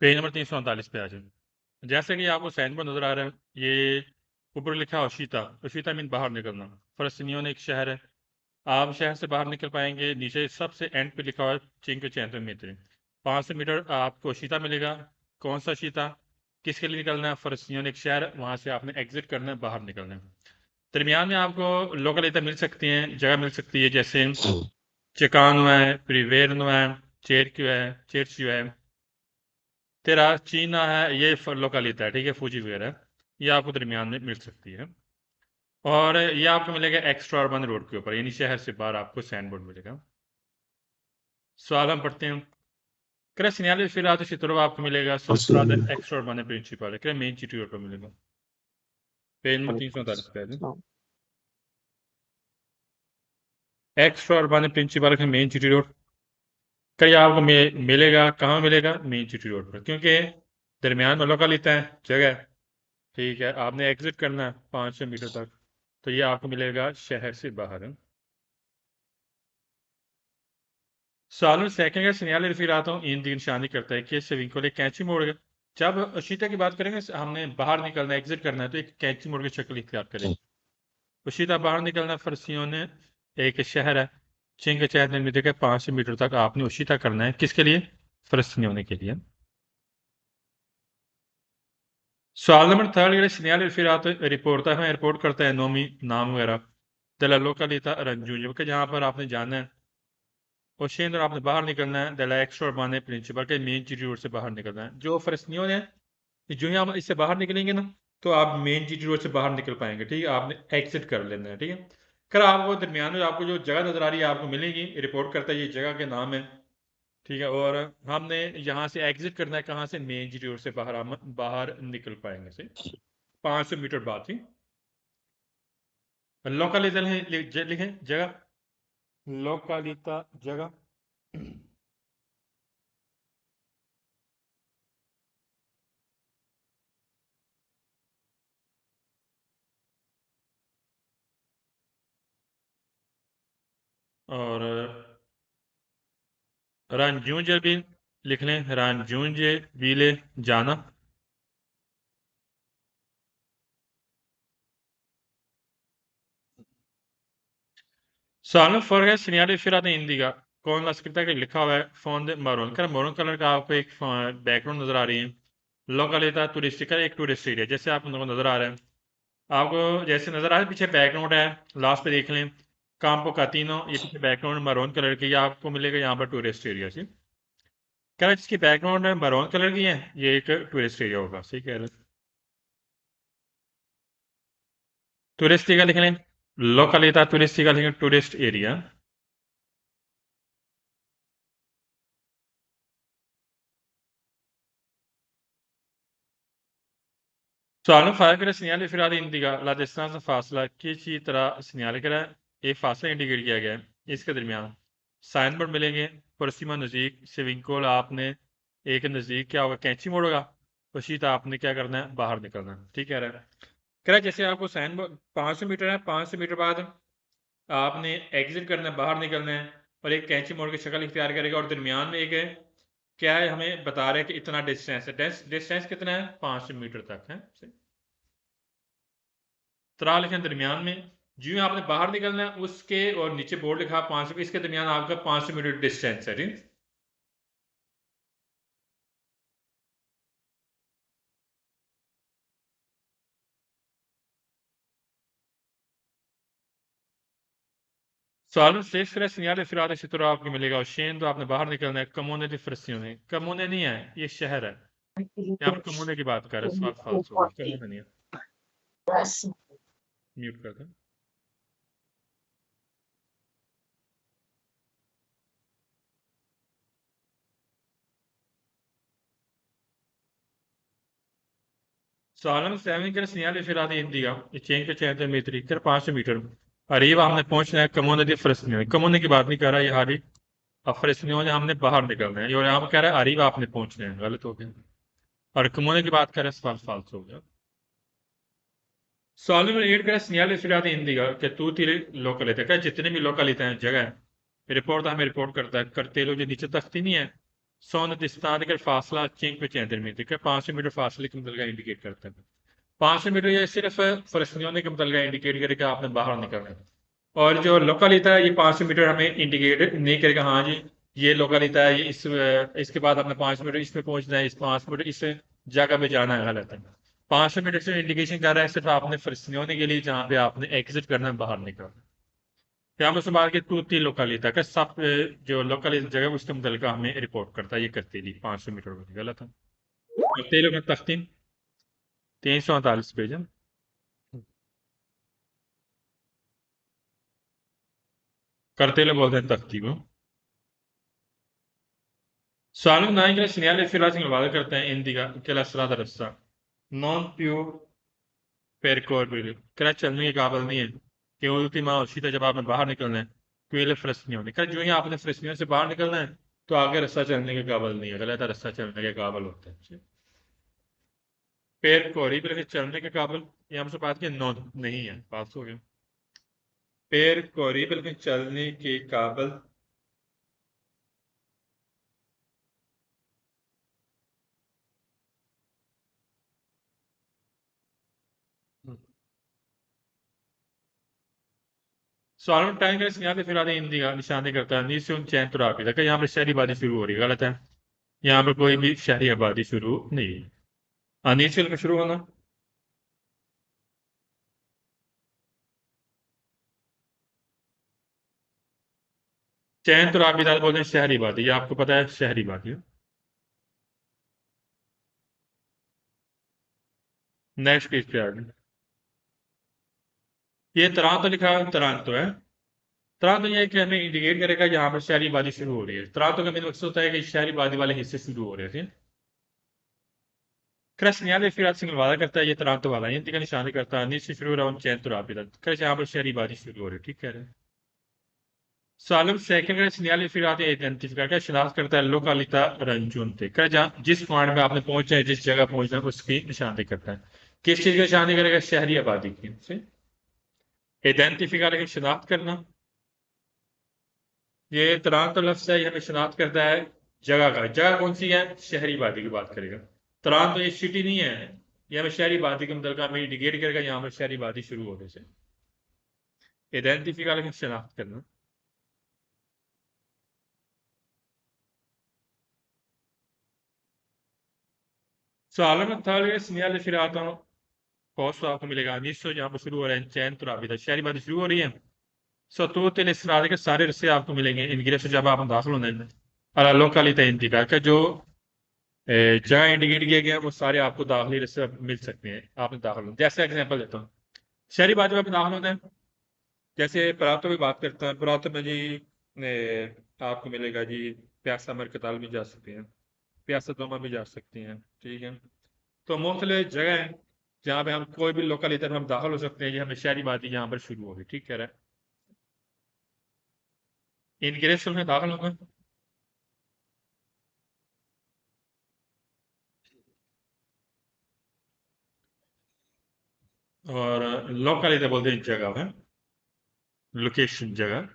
Page number 339 पे आ जाए। जैसे कि आपको साइन बोर्ड नजर आ रहा है, ये ऊपर लिखा है ओशिता। ओशिता मीन बाहर निकलना। फलस्तीनियों ने एक शहर है, आप शहर से बाहर निकल पाएंगे। नीचे सबसे एंड पे लिखा हुआ है 500 मीटर, 500 मीटर आपको शीता मिलेगा। कौन सा शीता, किसके लिए निकलना है? फलस्तीनियों ने एक शहर, वहां से आपने एग्जिट करना है, बाहर निकलना है। दरमियान में आपको लोकल एरिया मिल सकती हैं, जगह मिल सकती है, जैसे चिकानो है, प्रिवेरनो है, चेरक्यू है, चेरच्यू है, तेरा चीना है, ये लोकलिता है, ठीक है, फूजी वगैरह, ये आपको दरमियान में मिल सकती है। और ये आपको मिलेगा एक्स्ट्रा अर्बन रोड के ऊपर, यानी शहर से बाहर आपको साइन बोर्ड मिलेगा। सवाल हम पढ़ते हैं। Crea segnale di filato si trova आपको मिलेगा strade extra urbane principale, crea main city road पर मिलेगा। पेज नंबर 339 पे है। एक्स्ट्रा उर्बान प्रिंसिपल का मेन सिटी रोड कहीं आपको मिलेगा, कहाँ मिलेगा? मेन सिटी रोड पर, क्योंकि दरमियान में लोकल लेता है जगह, ठीक है, आपने एग्जिट करना है 500 मीटर तक, तो ये आपको मिलेगा शहर से बाहर है। सालों सेकंड का सिग्नल फिर आता हूँ, इन दी निशानी करता है कि स्विंग को कैंची मोड़ गया। जब अशीता की बात करेंगे, हमने बाहर निकलना है, एग्जिट करना है, तो एक कैंची मोड़ की शक्ल इख्तियार करेंगे। अशीता बाहर निकलना, फरसियों ने एक शहर है, चिंग चैन में देखा 500 मीटर तक आपने उशीता करना है, किसके लिए? फलस्तीनी होने के लिए। सवाल नंबर थर्ड, ये सिग्नल फिर आते रिपोर्ट है, रिपोर्ट करता है नोमी नाम वगैरह दला लोकलिता रंजू के, जहाँ पर आपने जाना है और शेंद्र आपने बाहर निकलना है, दला एक्स्ट्रा माने प्रिंसिपल के मेन जीटी रोड से बाहर निकलना है। जो फलस्तीनियों ने, जो ही हम इससे बाहर निकलेंगे ना, तो आप मेन जीटी रोड से बाहर निकल पाएंगे, ठीक है, आपने एग्जिट कर लेना है, ठीक है। कर आपको दरमियान में आपको जो जगह नजर आ रही है आपको मिलेगी, रिपोर्ट करता है ये जगह के नाम है, ठीक है, और हमने यहाँ से एग्जिट करना है, कहाँ से? मेन जीटी रोड से बाहर हम बाहर निकल पाएंगे से 500 मीटर बाद ही। लोकलिज्म है, लिखें जगह, लोकालिता जगह। और रांझूंज भी लिख लें, रांझूंज बीले जाना। सालों फर्क है सिनियर फिर इंदिगा कौन लास्कृता के लिखा हुआ है फोन मरून कलर का आपको एक बैकग्राउंड नजर आ रही है। लोकलिता टूरिस्टिक एक टूरिस्ट एरिया, जैसे आपको नजर आ रहा है, आपको जैसे नजर आ रहा है, पीछे बैकग्राउंड है, लास्ट पे देख लें काम्पो कातीनो, ये पीछे बैकग्राउंड मरून कलर की, ये आपको मिलेगा यहाँ पर टूरिस्ट एरिया से। कह रहा है जिसकी बैकग्राउंड है मरून कलर की है, ये एक टूरिस्ट एरिया होगा, सही कह रहे हैं। टूरिस्टिका लिख लें, लोकलिता टूरिस्टिका लिखें, टूरिस्ट एरिया। Sualin fark करें सिग्नल फिर इंदिगा राजस्थान से फासला किसी तरह सिग्नल करें, एक फासला इंडिकेट किया गया है इसके दरमियान। साइन बोर्ड मिलेंगे, परसीमा नज़दीक स्विंग आपने एक नज़दीक क्या होगा? कैंची मोड़ोगा, पशीता आपने क्या करना है? बाहर निकलना है, ठीक है। कह रहा है जैसे आपको साइन बोर्ड 500 मीटर है, 500 मीटर बाद आपने एग्जिट करना है, बाहर निकलना है, और एक कैंची मोड़ की शक्ल इख्तियार करेगा, और दरमियान में एक है, क्या है, हमें बता रहे हैं कि इतना डिस्टेंस है, डिस्टेंस कितना है? 500 मीटर तक है। तरा लिखें दरमियान में, जो आपने बाहर निकलना है उसके, और नीचे बोर्ड लिखा 500, इसके दरमियान आपका 500 मीटर डिस्टेंस है, ठीक। सवाल में सेफ करें सिग्नल फिर चित्र आपको मिलेगा, और शेन तो आपने बाहर निकलना है, कमोने की फ्रस्तियों कमोने नहीं है, ये शहर है, यहाँ पर कमोने की बात कर रहे हैं, सवाल फाल्स होगा, कमोने नहीं है। म्यूट कर दें। सालन सेवन कर सिग्नल फिर इंडिया ये चेंज के चैन मीटर कर 500 मीटर अरीब हमने पहुंचना है, कमोने की फ्रस्तियों, कमोने की बात नहीं कर रहा ये हाली, अब फ्रस्तियों हमने बाहर निकलना है, और यहाँ पर कह रहा है अरीब आपने पहुंचना है, गलत हो गया, और कमोने की बात करें सवाल फाल्स हो गया। सवाल नंबर 8 का सिग्नल फिर इंदिगा कि तू तेरे लोकलिता, क्या जितने भी लोकलिता हैं जगह है, रिपोर्ट हमें रिपोर्ट करता है, करते लोग जो नीचे तख्ती नहीं है, सोनतिस्तान का फासला चिंक पे चैंतर मीटर का 500 मीटर फासले के मतलब का इंडिकेट करता है। 500 मीटर ये सिर्फ फलस्तीनियों के मतलब का इंडिकेट करेगा आपने बाहर निकलना है। और जो लोकलिता है ये 500 मीटर हमें इंडिकेट नहीं करेगा, हाँ जी ये लोकलिता है, ये इसके बाद आपने 500 मीटर इसमें पहुंचना है, इस 500 मीटर इस जगह पे जाना है, गलत है। 500 मीटर से इंडिकेशन कर रहा है सिर्फ आपने फलस्तीनियों के लिए जहाँ पे आपने एग्जिट करना है, बाहर निकलना है। यहाँ पर बात की टू थी लोकलिता का सब जो लोकल जगह है, उसके मुतल हमें रिपोर्ट करता है, ये करती थी 500 मीटर वाली, गलत है। करते लोग तख्तीन 348 पेज है। करते लोग बोलते हैं तख्ती को। Sağlık nankine segnale filasın वादा करते हैं इंदिगा के लसरा दरस्सा नॉन प्योर पेरकोर करा चलने के काबिल नहीं है कि उल्टीमा सीधा जब आपने बाहर निकलना है तो ये फ्रेश नहीं होने का, जो ही आपने फ्रेशनियों से बाहर निकलना है तो आगे रास्ता चलने के काबिल नहीं है, गलत रास्ता चलने के काबिल होते हैं। पेर कोरी फिर चलने के काबिल, ये हमसे बात की नॉन नहीं है, बात हो गया। पेर कोरी फिर चलने के काबिल सॉल्व टाइम का यहाँ पे फिर आते हिंदी का निशानी करता है नीचे उन चैन तो तक यहाँ पर शहरी आबादी शुरू हो रही है, गलत है। यहाँ पर कोई भी शहरी आबादी शुरू नहीं है। नीचे में शुरू होना चैन तो बोलते हैं शहरी आबादी, ये आपको पता है शहरी आबादी। नेक्स्ट पेज पे आ गए। ये तरान तो लिखा है, तरान तो है। तरान तो ये है कि हमें इंडिकेट करेगा यहाँ पर शहरी आबादी शुरू हो रही है। तरान तो का मेन मकसद होता है कि शहरी आबादी वाले हिस्से शुरू हो रहे थे। क्रश न्यायालय फिर आज सिंगल वादा करता है ये तरान तो वाला है, का निशानी करता है नीचे शुरू हो रहा हूँ चैन तो क्रश यहाँ पर शहरी आबादी शुरू हो रही है, ठीक कह रहे हैं। सालम सेकंड क्रश न्यायालय फिर आते आइडेंटिफाई का शिनाख्त करता है लोकालिता रंजून थे कर जहाँ जिस पॉइंट में आपने पहुंचा है, जिस जगह पहुंचना है उसकी निशानी करता है। किस चीज की निशानी करेगा? शहरी आबादी की। आइडेंटिफाई की शिनाख्त करना, ये तरान तो लफ्ज है, ये हमें शिनाख्त करता है जगह का। जगह कौन सी है? शहरी आबादी की बात करेगा। तरान तो ये सिटी नहीं है, ये हमें शहरी आबादी के मतलब हमें इंडिकेट करेगा यहाँ पर शहरी आबादी शुरू होने से। आइडेंटिफाई की शिनाख्त करना। सालम थर्ड सिनियल फिर आता हूँ कॉस्ट आपको मिलेगा निश्चय यहाँ पर शुरू हो रहे हैं चैन तो राबिता शहरी आबादी शुरू हो रही है। सतूत इस्रार के सारे रिश्ते आपको मिलेंगे इनकी से जब आप दाखिल होने में। लोकलिता इंतजार का जो जगह इंडिकेट किया गया वो सारे आपको दाखिली रिश्ते मिल सकते हैं, आपने दाखिल होना। जैसे एग्जाम्पल देता हूँ, शहरी बाजू में दाखिल होते हैं, जैसे परातों की बात करते हैं, परातों में जी आपको मिलेगा जी प्यासा मरकताल भी जा सकते हैं, प्यासा दोमा भी जा सकते हैं, ठीक है। तो मुख्तलिफ जगह है जहाँ पे हम कोई भी लोकल इधर हम दाखिल हो सकते हैं, ये हमें शहरी बात यहाँ पर शुरू होगी, ठीक कह रहा है। इनग्रेशन में दाखिल होगा और लोकल इधर बोलते हैं जगह है, लोकेशन जगह।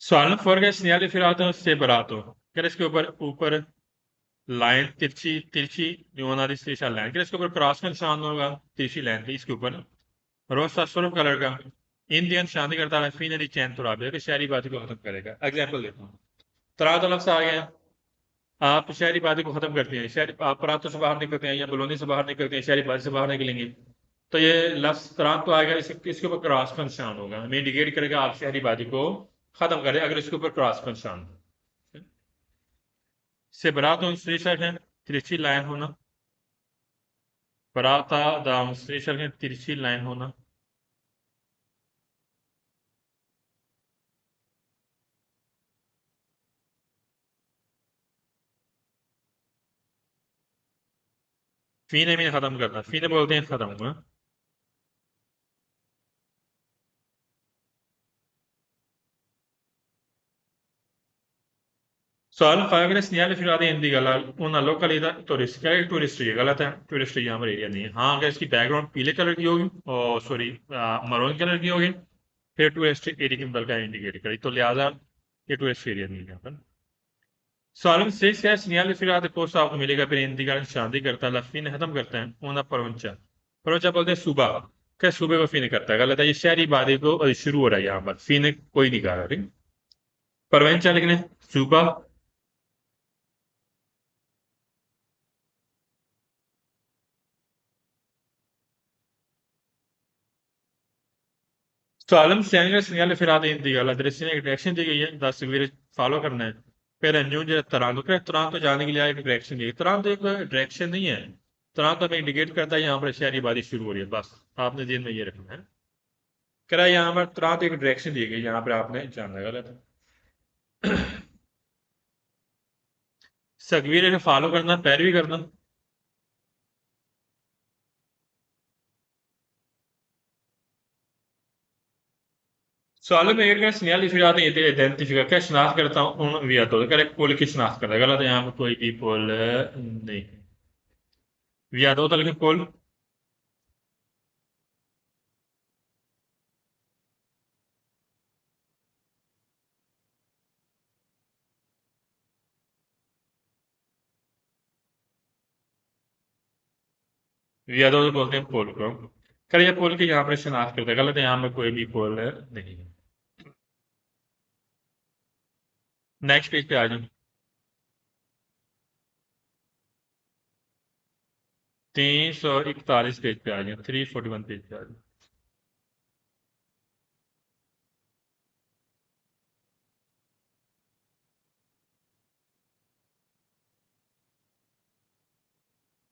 सवाल फॉर गए सिग्नल फिर आता है उससे बरात हो कर इसके ऊपर ऊपर लाइन तिरछी तिरछी न्यूनादी तिरछा लाइन कर इसके ऊपर क्रॉस का निशान होगा, तिरछी लाइन थी इसके ऊपर रोज स्वरूप कलर का इंडियन शादी करता है फीनरी चैन थोड़ा भी शहरी बाती को खत्म करेगा। एग्जाम्पल देता हूँ, तरात लफ्ज आ गया, आप शहरी बाती को खत्म करते हैं, शहरी आप परातों से बाहर निकलते हैं या बलोनी से बाहर निकलते हैं, शहरी बाती से बाहर निकलेंगे तो ये लफ्ज तरात तो आएगा, इसके ऊपर क्रॉस का निशान होगा, हमें इंडिकेट करेगा आप शहरी बाती को खत्म करें अगर इसके ऊपर क्रॉस का निशान हो। से बरात है तिरछी लाइन होना, बराता दाम है तिरछी लाइन होना। फी ने भी खत्म करना, फी ने बोलते हैं खत्म हुआ। सवाल फाइव सिग्नल फिर आते हिंदी गला उन लोकल टूरिस्ट क्या टूरिस्ट है, गलत है, टूरिस्ट यहाँ पर एरिया नहीं है। हाँ अगर इसकी बैकग्राउंड पीले कलर की होगी और सॉरी मरून कलर की होगी फिर टूरिस्ट एरिया की बल्कि इंडिकेट करी, तो लिहाजा ये टूरिस्ट एरिया नहीं है यहाँ पर। Sağlığın seçkiler sinyali firade posta आपको मिलेगा फिर हिंदी का शादी करता है लफीन खत्म करते हैं ऊना परवंचा परवंचा बोलते हैं सुबह। क्या सुबह को फीन करता है गलत है, ये शहरी बादी को शुरू हो रहा है यहाँ पर, फीन कोई नहीं कहा, ठीक। परवंचा लिखने सुबह। Sağlığın sinyali firade हिंदी का दृश्य ने एक डायरेक्शन दी गई है, 10 फॉलो करना है। फिर अंजुम जो तरान को तरान तो जाने के लिए एक डायरेक्शन दी, तरान तो एक डायरेक्शन नहीं है, तरान तो हमें इंडिकेट करता है यहाँ पर शहरी बादी शुरू हो रही है, बस आपने दिन में ये रखना है। कह रहा है यहाँ पर तरान तो एक डायरेक्शन दी गई, यहाँ पर आपने जानना गलत है। सगवीर ने फॉलो करना, पैरवी करना। सवालों में एक सिग्नल इशू आते हैं, आइडेंटिफिकर क्या शनाख्त करता हूँ उन विया तो करेक्ट पोल की शनाख्त करता है, गलत है, यहाँ पर कोई भी पोल नहीं। विया दो तो लेकिन पोल विया दो तो बोलते हैं पोल को। कर ये पोल की यहाँ पर शनाख्त करता है, गलत है, यहाँ पर कोई भी पोल नहीं है। नेक्स्ट पेज पे आ जाओ। 341 पेज पे आ जाओ, 341 पेज पे आ जाओ।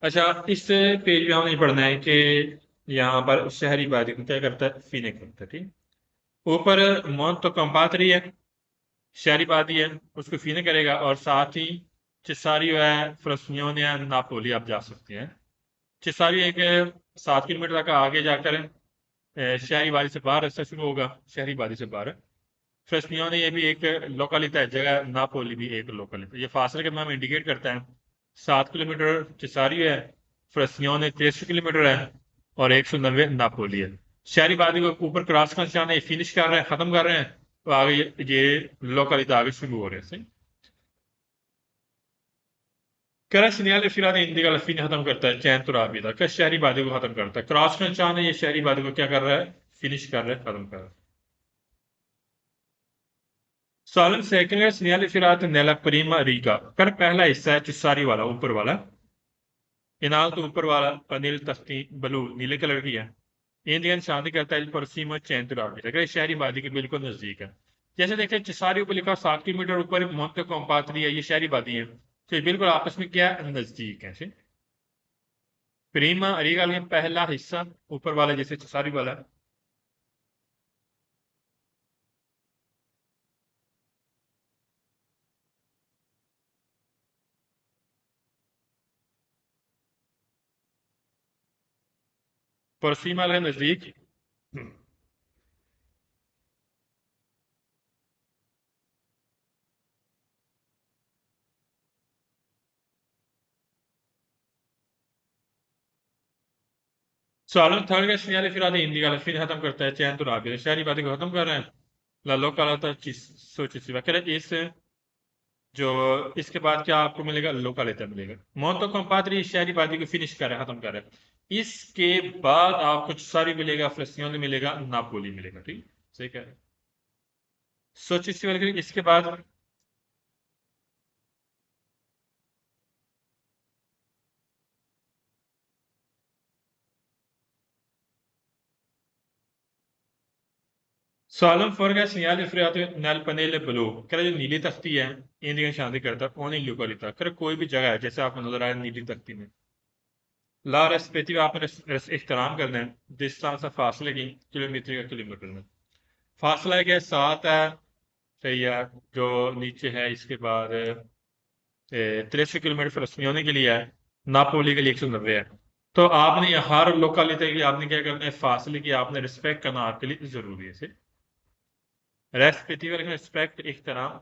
अच्छा, इस पेज पे हमने ये पढ़ना है कि यहाँ पर शहरी वादी को क्या करता है, फीनिक करता है, ठीक। ऊपर मौत तो कंपातरी है, शहरी वादी है, उसको फीने करेगा, और साथ ही चिसारियो है, फ्रस्नियोन है, नापोली आप जा सकते हैं। चिसारियो एक 7 किलोमीटर तक आगे जाकर शहरी वादी से बाहर रास्ता शुरू होगा, शहरी वादी से बाहर। फ्रस्नियोन ये भी एक लोकलिता है, जगह नापोली भी एक लोकलिता, ये फासले के नाम इंडिकेट करता है। 7 किलोमीटर चिसारियो है, फ्रस्नियोन 63 किलोमीटर है, और 190 नापोली है। शहरी वादी को ऊपर क्रॉस का निशान है, फिनिश कर रहे हैं, खत्म कर रहे हैं, तो आगे ये लोकलिता आगे शुरू हो रहे हैं, सही। कह सिनियल फिलहाल हिंदी का लफी खत्म करता है, चैन तुराबीदा क्या शहरी वादी को खत्म करता है, क्रॉस का निशान है, ये शहरी वादी को क्या कर रहा है, फिनिश कर रहा है, खत्म कर रहा है। सालन सेकंड सिनियल फिलहाल नेला प्रीमा रीगा कर पहला हिस्सा है चिसारी वाला, ऊपर वाला। इनाल तो ऊपर वाला, अनिल तख्ती ब्लू नीले कलर की है। इंडियन शादी करता है परसीमा चैन तुराबीदा क्या शहरी वादी के बिल्कुल नजदीक है। जैसे देखते हैं चिसारी ऊपर लिखा 7 किलोमीटर ऊपर मोहम्मद कोम्पातरी है, ये शहरी वादी है, तो ये बिल्कुल आपस में क्या नजदीक है। प्रीमा अरीगल में पहला हिस्सा ऊपर वाला जैसे सारी वाला। परसीमा के नजदीक। सालन थर्ड का सिग्नल फिर आधे हिंदी का फिर खत्म करता है, चैन तो राबी शहरी बातें को खत्म कर रहे हैं। लालो काला था सोची सी वगैरह इस जो इसके बाद क्या आपको मिलेगा, लोका लेता मिलेगा। मोहतो कंपात्री शहरी बादी को फिनिश कर रहे हैं, खत्म कर रहे हैं। इसके बाद आपको सारी मिलेगा, फ्रस्तियों मिलेगा, नापोली मिलेगा, ठीक। सही कह रहे हैं। सोची सी वाले इसके बाद Sağlam forga segnali friato nel panele blu, कह जो नीली तख्ती है इंडियन शादी करता है ओनली लोकलिता, कर कोई भी जगह है जैसे आपको नजर आया नीली तख्ती में। ला रेस्पेक्टिव आपने एहतराम करना है, डिस्टेंस है फासले की किलोमीटर का किलोमीटर में। फासला क्या है, 7 है, सही है। जो नीचे है इसके बाद 63 किलोमीटर फिलिस्तीनियों के लिए है, नापोली के लिए 190 है। तो आपने हर लोकलिटी की आपने क्या करना है, फासले की आपने रिस्पेक्ट करना आपके लिए जरूरी है। रेस्पेक्टिव रिस्पेक्ट एहतराम।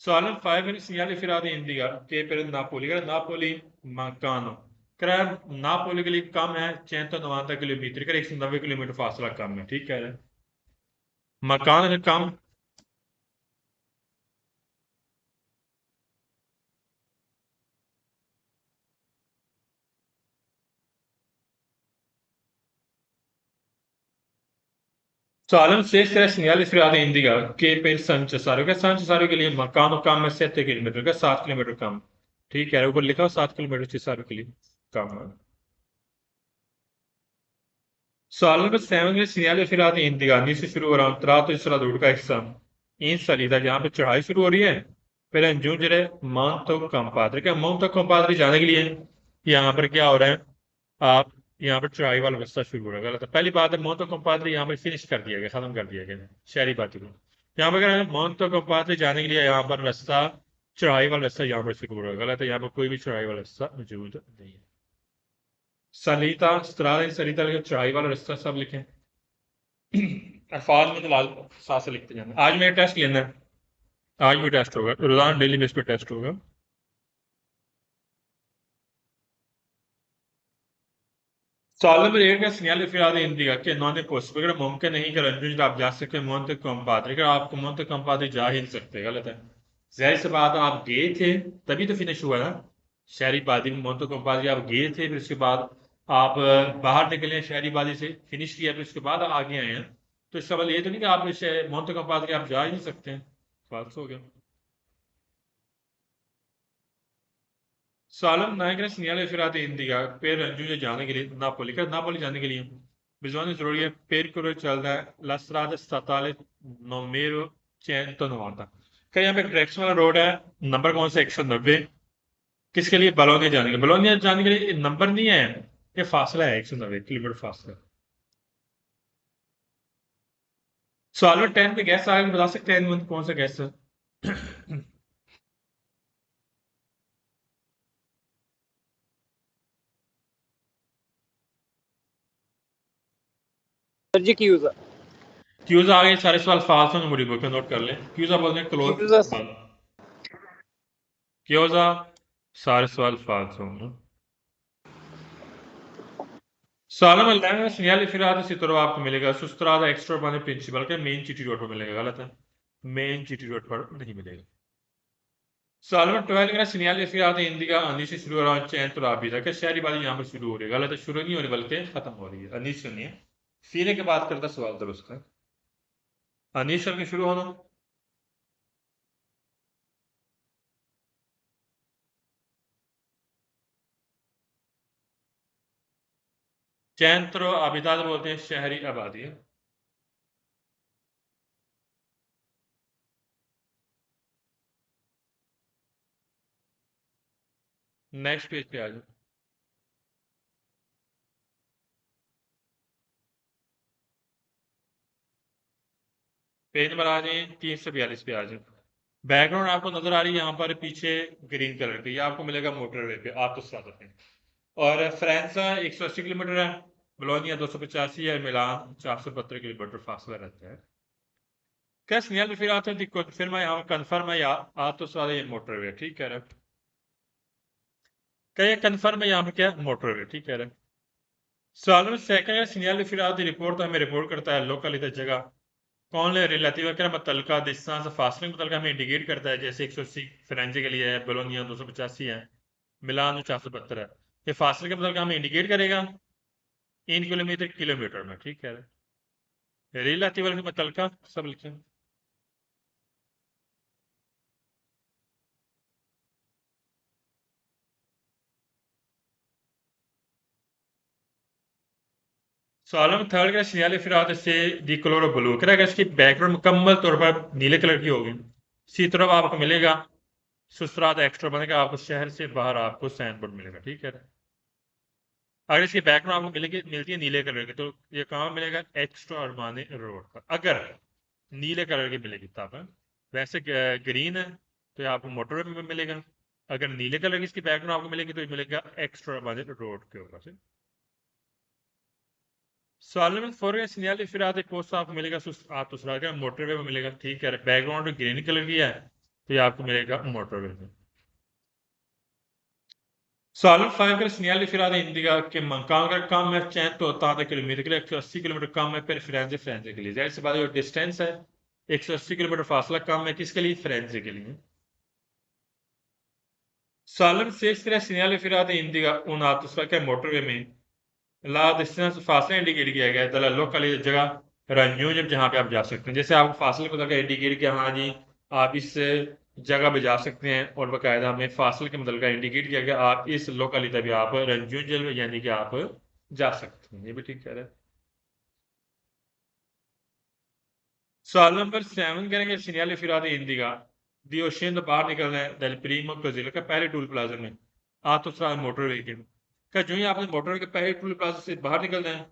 Salen 5 segnali firati indica che per Napoli, che Napoli mancano. Napoli के लिए कम है 690 किलोमीटर का 190 किलोमीटर फासला कम है ठीक है मकान का कम Salem 6 segnali firati indica che per San Cesario के लिए मकान कम है 7 किलोमीटर का 7 किलोमीटर कम ठीक है ऊपर लिखा हो 7 किलोमीटर Cesario के लिए कम है Salem 7 segnali firati indica नीचे शुरू हो रहा हूँ tratto di Stradura का हिस्सा इन salita जहाँ पे चढ़ाई शुरू हो रही है per raggiungere Monte Compadre क्या Monte Compadre जाने के लिए यहाँ पर क्या हो रहा है आप यहाँ पर चढ़ाई वाला रास्ता शुरू हो रहा है गलत है पहली बात है मोंतो कंपाद्रे यहाँ पर फिनिश कर दिया गया खत्म कर दिया गया शहरी बाती को यहाँ पर अगर मोंतो कंपाद्रे जाने के लिए यहाँ पर रास्ता चढ़ाई वाला रास्ता यहाँ पर शुरू हो रहा है गलत है यहाँ पर कोई भी चढ़ाई वाला रास्ता मौजूद नहीं है सलीता स्त्राद सलीता लिखे चढ़ाई वाला रास्ता सब लिखे अल्फाज में तो लाल साथ से लिखते जाना आज मेरा टेस्ट लेना है आज भी टेस्ट होगा रोजाना डेली बेस पे टेस्ट होगा Sağlam bir का sinyal ifade indica che non è possibile अगर मुमकिन नहीं कि रंजन आप जा सके मोहन कंपाद्रे अगर आपको मोहन कंपाद्रे जा ही नहीं सकते गलत है जाहिर सी बात है, आप गए थे तभी तो फिनिश हुआ ना शहरी बादी में मोहन कंपाद्रे आप गए थे फिर उसके बाद आप बाहर निकले शहरी बादी से फिनिश किया फिर उसके बाद आगे आए हैं तो इसका मतलब ये तो नहीं कि आप मोहन कंपाद्रे आप जा ही नहीं सकते हैं बात हो गया सालम नायक ने segnale firate indica per raggiungere जाने के लिए नापोली जाने के लिए bisogna जरूरी है percorrere चलता है la strada statale numero 190 क्या यहाँ पे डायरेक्शन वाला रोड है नंबर कौन सा 190 किसके लिए बलोनिया जाने के लिए बलोनिया जाने के लिए नंबर नहीं है ये फासला है 190 किलोमीटर फासला सवाल में 10 पे गैस आगे बता सकते हैं कौन सा गैस है सर जी क्यूजा क्यूजा आगे सारे सवाल फाल्स होंगे मुड़ी बुक में नोट कर लें क्यूजा बोलते हैं क्लोज क्यूजा सारे सवाल फाल्स होंगे सालम अल्लाह segnale firate si trova आपको मिलेगा सुस्त्रादा एक्स्ट्रा बाने प्रिंसिपल के मेन सिटी रोड पर मिलेगा गलत है मेन सिटी रोड पर नहीं मिलेगा सालम 12 का segnale firate indica अनी से शुरू हो रहा है centro abita के शहरी बाजी यहाँ पर शुरू हो रही है गलत है शुरू नहीं हो रही बल्कि खत्म हो रही है अनी से नहीं है सीने के बाद करता सवाल दुरुस्त है अनीशर के शुरू होना चैंत्रो आबिदाद बोलते हैं शहरी आबादी नेक्स्ट पेज पे आ जाओ पेज नंबर आ जाए 342 पे आ जाए बैकग्राउंड आपको नजर आ रही है यहाँ पर पीछे ग्रीन कलर की ये आपको मिलेगा मोटरवे पे आप तो स्वागत है और फ्रांसा 180 किलोमीटर है बोलोनिया 285 है मिलान 472 किलोमीटर फासला रहता है क्या सिग्नल फिर आते हैं दिक्कत फिर मैं यहाँ कन्फर्म है या आ तो सारे ये मोटरवे ठीक है क्या ये कन्फर्म है यहाँ पे क्या मोटरवे ठीक है सवाल में सेकंड सिग्नल फिर आती रिपोर्ट तो हमें रिपोर्ट करता है लोकल इधर जगह कौन ले रिलेटिव क्या मुतलका डिस्टेंस फासले मुतलका हमें इंडिकेट करता है जैसे 180 फ्रेंचे के लिए है बोलोनिया 285 है मिलान 472 है ये फासले के मुतलका हमें इंडिकेट करेगा इन किलोमीटर किलोमीटर में ठीक है रिलेटिव के मुतलका सब लिखें सवाल थर्ड का सिग्नल फिर आते से दी कलर ब्लू कह रहा इसकी बैकग्राउंड मुकम्मल तौर पर नीले कलर की होगी इसी तरफ आपको मिलेगा सुसरात एक्स्ट्रा बनेगा आपको शहर से बाहर आपको साइन बोर्ड मिलेगा ठीक है अगर इसकी बैकग्राउंड आपको मिलेगी मिलती है नीले कलर की तो ये कहाँ मिलेगा एक्स्ट्रा अरमाने रोड पर अगर नीले कलर की मिलेगी तब वैसे ग्रीन है तो आपको मोटरवे में मिलेगा अगर नीले कलर की इसकी बैकग्राउंड आपको मिलेगी तो मिलेगा एक्स्ट्रा अरमाने रोड के ऊपर से सवाल में फॉर सिग्नल फिर आते पोस्ट आपको मिलेगा आप दूसरा क्या मोटरवे में मिलेगा ठीक है बैकग्राउंड ग्रीन कलर की है तो ये आपको मिलेगा मोटरवे में। Sağlık fabricası segnali firada indica che mancano काम है 180 किलोमीटर के लिए 180 किलोमीटर कम है फिर फ्रेंजी फ्रेंजी के लिए जाहिर सी बात है जो डिस्टेंस है 180 किलोमीटर फासला कम है किसके लिए फ्रेंजी के लिए Sağlık sesler segnali firada indica un altro che motorway में ला डिस्टेंस फासला इंडिकेट किया गया है दला लोकल जगह रंजून जहाँ पे आप जा सकते हैं जैसे आपको फासले को लगा इंडिकेट किया हाँ जी आप इस जगह पे जा सकते हैं और बाकायदा हमें फासले के मतलब का इंडिकेट किया गया आप इस लोकलिटी पे आप रंजून जेल में यानी कि आप जा सकते हैं ये भी ठीक कह रहे हैं सवाल नंबर 7 करेंगे सीनियर फिराद इंदिगा दी ओशन तो बाहर निकलना है del primo così का पहले टूल प्लाजा में आतोसरा मोटरवे के क्या जो ही आपने मोटरवे के पहले टूल प्लाजा से बाहर निकलना है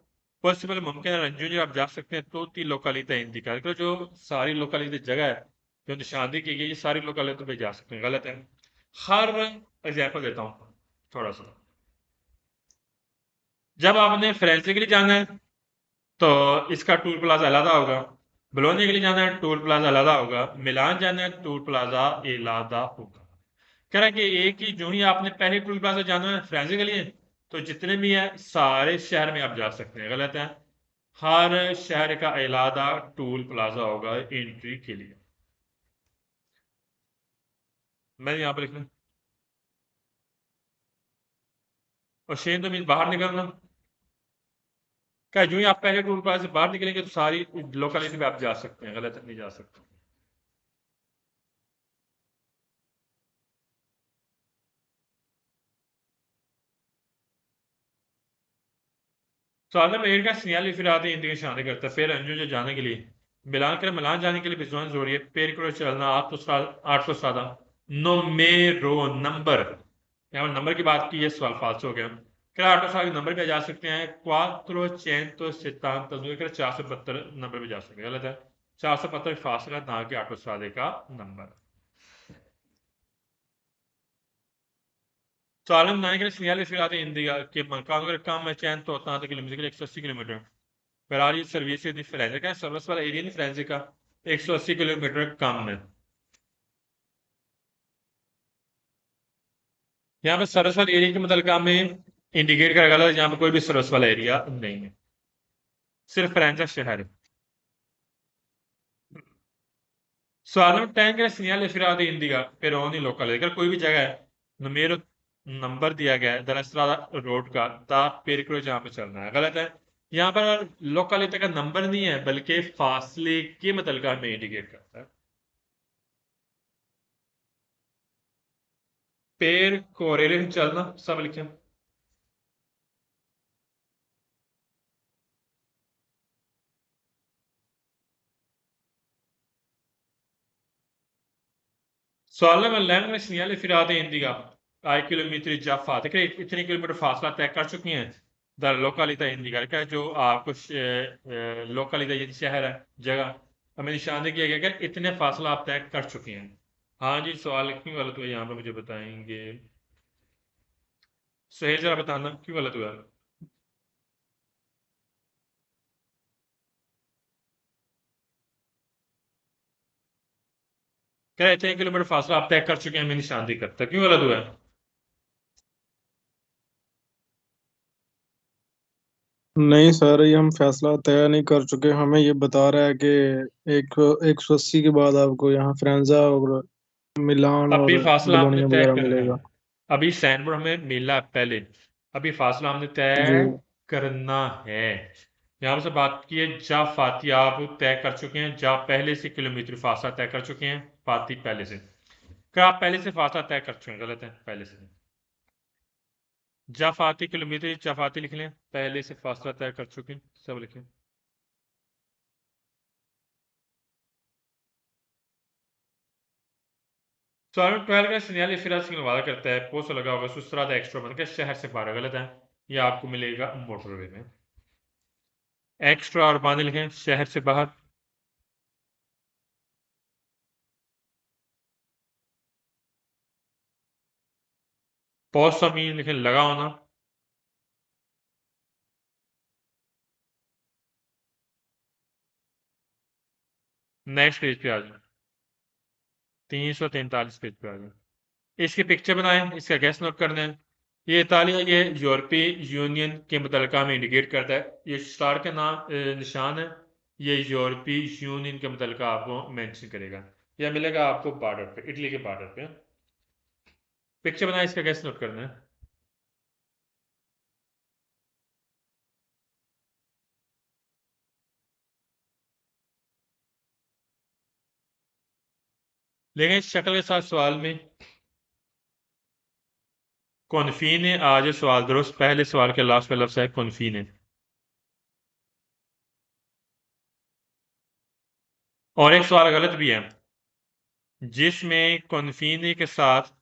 पॉसिबल मुमकिन है रंजून आप जा सकते हैं तो तीन लोकालिता इंदिका जो सारी लोकालिटी जगह है जो निशानदी की गई ये सारी लोकालितों पे जा सकते हैं गलत है हर एग्जाम्पल देता हूँ थोड़ा सा जब आपने फ्रेंच के लिए जाना है तो इसका टूल प्लाजा अलग होगा बलोनी के लिए जाना है टोल प्लाजा अलग होगा मिलान जाना है टोल प्लाजा अलग होगा कह रहा है कि एक ही जो ही आपने पहले टोल प्लाजा जाना है फ्रांस के लिए तो जितने भी हैं सारे शहर में आप जा सकते हैं गलत है हर शहर का अलग टोल प्लाजा होगा एंट्री के लिए मैं यहाँ पर लिखना और शेन तो मीन बाहर निकलना क्या जो ही आप पहले टोल प्लाजा से बाहर निकलेंगे तो सारी लोकेलिटी में आप जा सकते हैं गलत नहीं जा सकते सालम एयर का सिग्नल फिर आते इंडिया शादी करता है फिर अंजू जो जाने के लिए मिलान कर मिलान जाने के लिए बिजवान जरूरी है पेर करो चलना 800 नोमेरो नंबर यहाँ पर नंबर की बात की ये सवाल फाल्स हो गया क्या 800 के नंबर पे जा सकते हैं 470 472 नंबर पे जा सकते हैं गलत है 472 फासला ना कि 800 का number Sağlam Niagara segnali filate indica che mancando il cam 180 km के लिए 180 किलोमीटर फरारी सर्विस की फ्रेंच का सर्विस वाला एरिया नहीं फ्रेंच का 180 किलोमीटर कम है यहाँ पे सर्विस वाला एरिया के मतलब काम में इंडिकेट करेगा यहाँ पे कोई भी सर्विस वाला एरिया नहीं है सिर्फ फ्रेंच का शहर है Sağlam tank segnali filate indica per ogni locale अगर कोई भी जगह है मेरे नंबर दिया गया है दरअसल रोड का ता पेरिकुलो जहाँ पे चलना है गलत है यहाँ पर लोकेलिटी का नंबर नहीं है बल्कि फासले के मतलब का हमें इंडिकेट करता है पेर कोरेलिन चलना सब लिखें Sağlam önlem ve sinyal firade indica आई किलोमीटर जाफा देखिए इतने किलोमीटर फासला तय कर चुकी हैं द लोकालिता इंडिका का जो आपको लोकालिता ये शहर है जगह हमें निशान किया गया कि इतने फासला आप तय कर चुके हैं हाँ जी सवाल क्यों गलत हुआ यहाँ पे मुझे बताएंगे सही जरा बताना क्यों गलत हुआ कह रहे इतने किलोमीटर फासला आप तय कर चुके हैं हमें निशानदेही करता क्यों गलत हुआ है नहीं सर ये हम फैसला तय नहीं कर चुके हमें ये बता रहा है कि एक 180 के बाद आपको यहाँ फ्रेंजा और मिलान अभी और फासला आपने बलोनिया तय वगैरह करना है मिलेगा। अभी सैनबोर्ड हमें मिला है पहले अभी फासला हमने जी तय करना है यहाँ से बात की है जा फाती आप तय कर चुके हैं जा पहले से किलोमीटर फासला तय कर चुके हैं फाती पहले से क्या आप पहले से फासला तय कर चुके हैं गलत है पहले से जा फाती किलोमीटर जा फाती लिख लें पहले से फासला तय कर चुके हैं सब लिखें सवाल 12 का सिग्नल फिर सिग्नल वादा करता है पोस्ट लगा होगा सुसरा द एक्स्ट्रा मतलब शहर से बाहर गलत है ये आपको मिलेगा मोटरवे में एक्स्ट्रा और बांधे लिखें शहर से बाहर पोस्ट मीन लिखें लगा होना नेक्स्ट पेज पे आ जाए 343 पेज पे आ गया। इसकी पिक्चर बनाएं, इसका गैस नोट करना है। ये इतालिया ये यूरोपीय यूनियन के मुतलका में इंडिकेट करता है। ये स्टार का निशान है, ये यूरोपीय यूनियन के मुतलका आपको मेंशन करेगा। यह मिलेगा आपको बॉर्डर पे, इटली के बॉर्डर पे। पिक्चर बनाए, इसका गैस नोट करना है। लेकिन इस शक्ल के साथ सवाल में कॉन्फीन है। आज ये सवाल दुरुस्त, पहले सवाल के लास्ट में लफ्ज है कॉन्फीन है। और एक सवाल गलत भी है, जिसमें कॉन्फीन के साथ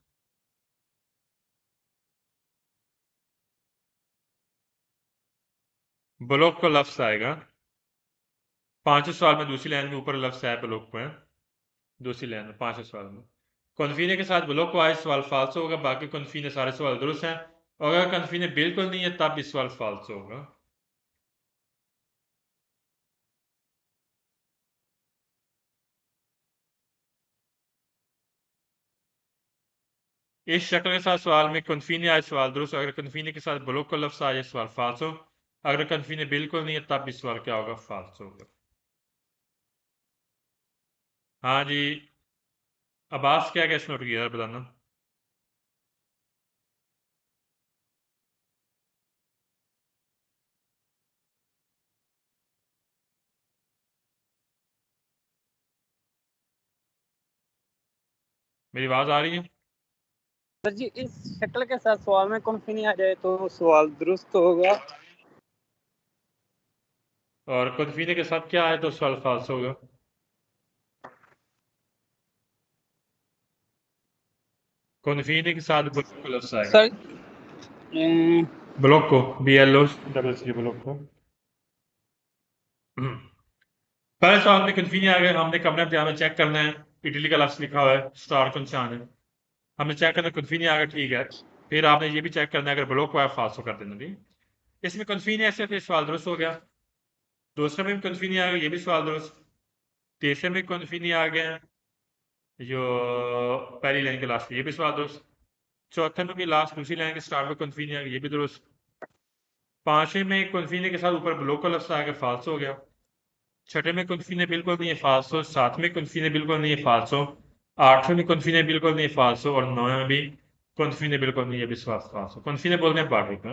ब्लॉक का लफ्ज आएगा। पांचवें सवाल में दूसरी लाइन में ऊपर लफ्ज है ब्लॉक पर, दूसरी लाइन में पांचवें सवाल में कॉन्फीने के साथ ब्लॉक को आए सवाल फाल्स होगा। बाकी कॉन्फीने सारे सवाल दुरुस्त हैं। और अगर कॉन्फीने बिल्कुल नहीं है तब भी सवाल फाल्स होगा। इस शक्ल के साथ सवाल में कॉन्फीने आए सवाल दुरुस्त, अगर कॉन्फीने के साथ ब्लॉक का लफ्ज आ जाए सवाल फाल्स हो। अगर कॉन्फीने बिल्कुल नहीं है तब भी सवाल क्या होगा, फाल्स होगा। हाँ जी, अब्बास क्या कैसे नोट किया बताना। मेरी आवाज आ रही है? सर जी इस शक्ल के साथ सवाल में कॉन्फिनी आ जाए तो सवाल दुरुस्त होगा। और कॉन्फीने के साथ क्या आए तो सवाल फाल्स होगा। कॉन्फीने के साथ ब्लॉक का लफ्ज आएगा। सर ब्लॉक को BLO डबल सी ब्लॉक को। पहले सवाल में कन्फीनिया आ गए, हमने कमरे में हमें चेक करना है। इटली का लफ्ज लिखा हुआ है, स्टार का निशान है। हमें चेक करना है कन्फीनिया आ गया, ठीक है। फिर आपने ये भी चेक करना है अगर ब्लॉक हुआ है फाल्स कर देना भी। इसमें कन्फीनिया ऐसे थे, सवाल दुरुस्त हो गया। दूसरे में भी कन्फीनिया आ गया, ये भी सवाल दुरुस्त। तीसरे में कन्फीनिया आ गया, जो पहली लाइन के लास्ट में, ये भी सवाल दुरुस्त। चौथे में भी लास्ट दूसरी लाइन के स्टार्ट में कन्फीनिया आ गया, ये भी दुरुस्त। पांचवें में कन्फीनिया के साथ ऊपर ब्लॉक का लफ्ज आ गया, फाल्स हो गया। छठे में कुल्फी ने बिल्कुल नहीं है, फाल्सो। सातवें कुल्फी ने बिल्कुल नहीं है, फाल्सो। आठवें में कुल्फी ने बिल्कुल नहीं है, फाल्सो। और नौवें में भी कुल्फी ने बिल्कुल नहीं है, विश्वास फाल्सो। कुल्फी ने बोलते हैं पार्टी का।